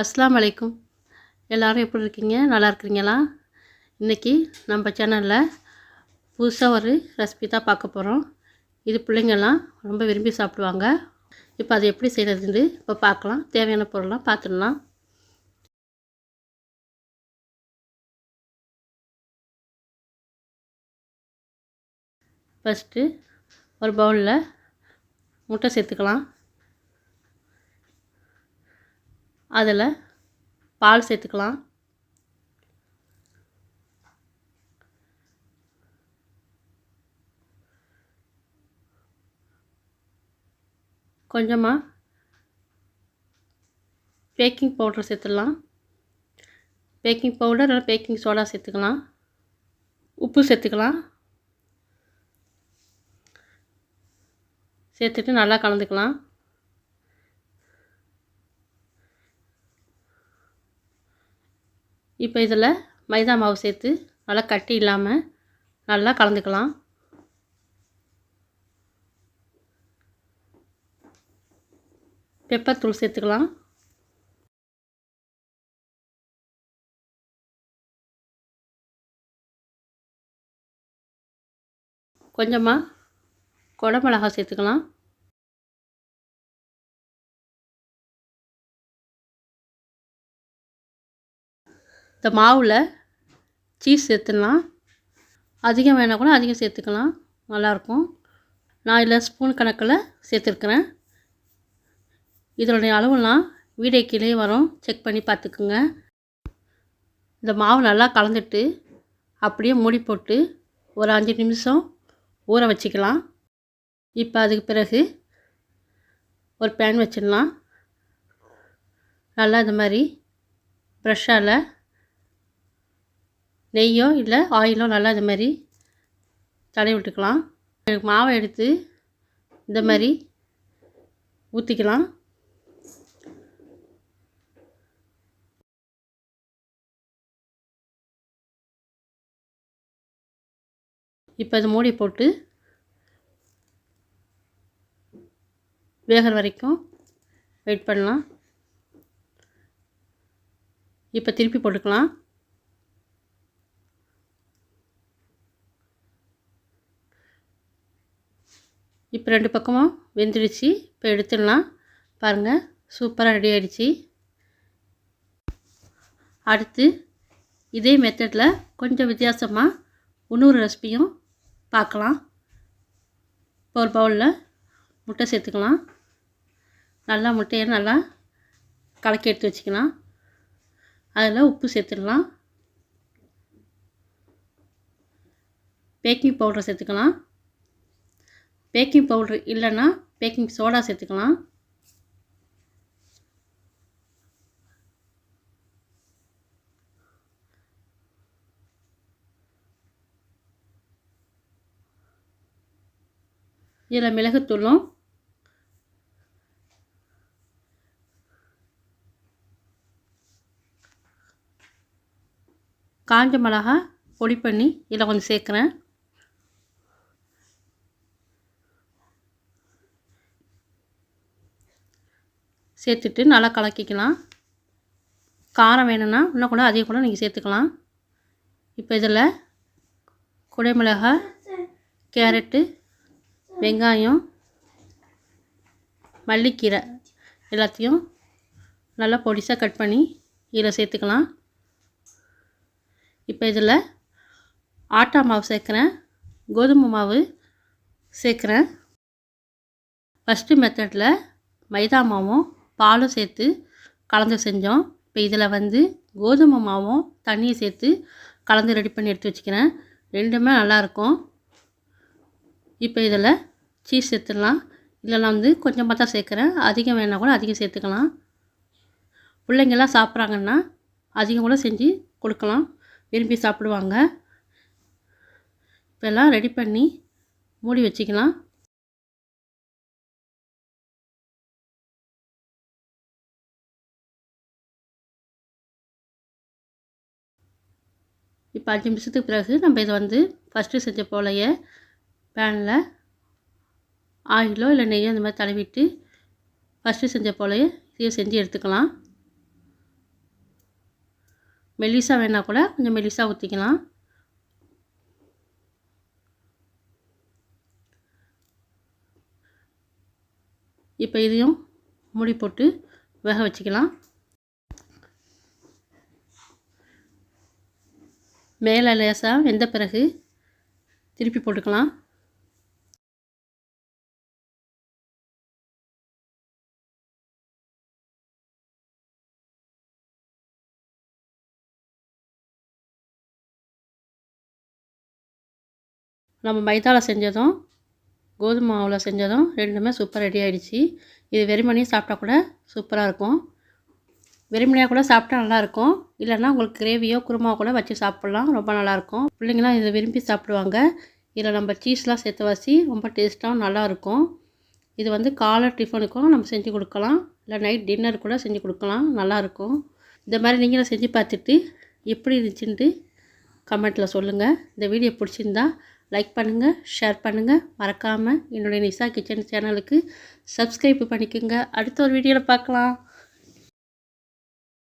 அஸ்ஸலாமு அலைக்கும். எல்லோரும் எப்படி இருக்கீங்க? நல்லா இருக்கிறீங்களா? இன்றைக்கி நம்ம சேனலில் புதுசாக ஒரு ரெசிபி தான் பார்க்க போகிறோம். இது பிள்ளைங்கள்லாம் ரொம்ப விரும்பி சாப்பிடுவாங்க. இப்போ அதை எப்படி செய்கிறதுன்னு இப்போ பார்க்கலாம். தேவையான பொருள்லாம் பார்த்துடலாம். ஃபஸ்ட்டு ஒரு பவுலில் முட்டை சேர்த்துக்கலாம். அதில் பால் சேர்த்துக்கலாம். கொஞ்சமாக பேக்கிங் பவுடர் சேர்த்துடலாம். பேக்கிங் பவுடர் இல்லை பேக்கிங் சோடா சேர்த்துக்கலாம். உப்பு சேர்த்துக்கலாம். சேர்த்துட்டு நல்லா கலந்துக்கலாம். இப்போ இதில் மைதா மாவு சேர்த்து நல்லா கட்டி இல்லாமல் நல்லா கலந்துக்கலாம். பெப்பர் தூள் சேர்த்துக்கலாம். கொஞ்சமாக குடமிளகாய் சேர்த்துக்கலாம். இந்த மாவில் சீஸ் சேர்த்துடலாம். அதிகம் வேணால் கூட அதிகம் சேர்த்துக்கலாம், நல்லாயிருக்கும். நான் இதில் ஸ்பூன் கணக்கில் சேர்த்துருக்குறேன். இதனுடைய அளவுலாம் வீடியோ கீழே வரும், செக் பண்ணி பார்த்துக்குங்க. இந்த மாவு நல்லா கலந்துட்டு அப்படியே மூடி போட்டு ஒரு 5 நிமிஷம் ஊற வச்சுக்கலாம். இப்போ அதுக்கு பிறகு ஒரு பேன் வச்சிடலாம். நல்லா இந்த மாதிரி ப்ரெஷ்ஷால் நெய்யோ இல்லை ஆயிலோ நல்லா இந்த மாதிரி தடவி விட்டுக்கலாம். மாவை எடுத்து இந்த மாதிரி ஊற்றிக்கலாம். இப்போ இது மூடி போட்டு வேகிற வரைக்கும் வெயிட் பண்ணலாம். இப்போ திருப்பி போட்டுக்கலாம். இப்போ 2 பக்கமும் வெந்துடுச்சு. இப்போ எடுத்துடலாம். பாருங்கள், சூப்பராக ரெடி ஆகிடுச்சு. அடுத்து இதே மெத்தடில் கொஞ்சம் வித்தியாசமாக இன்னொரு ரெசிபியும் பார்க்கலாம். இப்போ ஒரு பவுலில் முட்டை சேர்த்துக்கலாம். நல்லா முட்டையை நல்லா கலக்கி எடுத்து வச்சுக்கலாம். அதில் உப்பு சேர்த்துடலாம். பேக்கிங் பவுடர் சேர்த்துக்கலாம். பேக்கிங் பவுடர் இல்லைன்னா பேக்கிங் சோடா சேர்த்துக்கலாம். இதில் மிளகுத்தூளும் காஞ்ச மிளகா பொடி பண்ணி இதில் கொஞ்சம் சேர்க்குறேன். சேர்த்துட்டு நல்லா கலக்கிக்கலாம். காரம் வேணும்னா இன்னும் கூட அதிகம் கூட நீங்கள் சேர்த்துக்கலாம். இப்போ இதில் குடைமிளகாய், கேரட்டு, வெங்காயம், மல்லிக்கீரை எல்லாத்தையும் நல்லா பொடிசாக கட் பண்ணி இதில் சேர்த்துக்கலாம். இப்போ இதில் ஆட்டா மாவு சேர்க்குறேன், கோதுமை மாவு சேர்க்குறேன். ஃபஸ்ட்டு மெத்தடில் மைதா மாவும் பாலும் சேர்த்து கலந்து செஞ்சோம். இப்போ இதில் கோதுமை மாவும் தண்ணியை சேர்த்து கலந்து ரெடி பண்ணி எடுத்து வச்சுக்கிறேன். ரெண்டுமே நல்லாயிருக்கும். இப்போ இதில் சீஸ் சேர்த்துடலாம். இதில் நான் கொஞ்சமாக தான் சேர்க்குறேன், அதிகம் வேணால் கூட அதிகம் சேர்த்துக்கலாம். பிள்ளைங்கள்லாம் சாப்பிட்றாங்கன்னா அதிகம் கூட செஞ்சு கொடுக்கலாம், விரும்பி சாப்பிடுவாங்க. இப்போ எல்லாம் ரெடி பண்ணி மூடி வச்சுக்கலாம். இப்போ 5 நிமிஷத்துக்கு பிறகு நம்ம இதை ஃபஸ்ட்டு செஞ்ச போலையே பேனில் ஆயிலோ இல்லை நெய்யோ இந்த மாதிரி தடவிட்டு ஃபஸ்ட்டு செஞ்ச போலையே இதையும் செஞ்சு எடுத்துக்கலாம். மெல்லிசா வேணால் கூட கொஞ்சம் மெல்லிசா ஊற்றிக்கலாம். இப்போ இதையும் மூடி போட்டு வேக வச்சுக்கலாம். மேலே லேசாக வெந்த பிறகு திருப்பி போட்டுக்கலாம். நம்ம மைதாவில் செஞ்சதும் கோதுமை மாவில் செஞ்சதும் ரெண்டுமே சூப்பர் ரெடி ஆகிடுச்சு. இது வெறுமனையும் சாப்பிட்டா கூட சூப்பராக இருக்கும். வெறுமனையாக கூட சாப்பிட்டா நல்லாயிருக்கும். இல்லைன்னா உங்களுக்கு கிரேவியோ குருமாவோ கூட வச்சு சாப்பிட்லாம். ரொம்ப நல்லாயிருக்கும். பிள்ளைங்களாம் இதை விரும்பி சாப்பிடுவாங்க. இதில் நம்ம சீஸ்லாம் சேர்த்து வச்சு ரொம்ப டேஸ்ட்டாகவும் நல்லாயிருக்கும். இது வந்து காலை டிஃபனுக்கும் நம்ம செஞ்சு கொடுக்கலாம். இல்லை நைட் டின்னர் கூட செஞ்சு கொடுக்கலாம். நல்லாயிருக்கும். இந்த மாதிரி நீங்களும் செஞ்சு பார்த்துட்டு எப்படி இருந்துச்சுன்ட்டு கமெண்ட்டில் சொல்லுங்கள். இந்த வீடியோ பிடிச்சிருந்தா லைக் பண்ணுங்கள், ஷேர் பண்ணுங்கள். மறக்காமல் என்னுடைய நிசா கிச்சன் சேனலுக்கு சப்ஸ்கிரைப் பண்ணிக்கோங்க. அடுத்த ஒரு வீடியோவில் பார்க்கலாம்.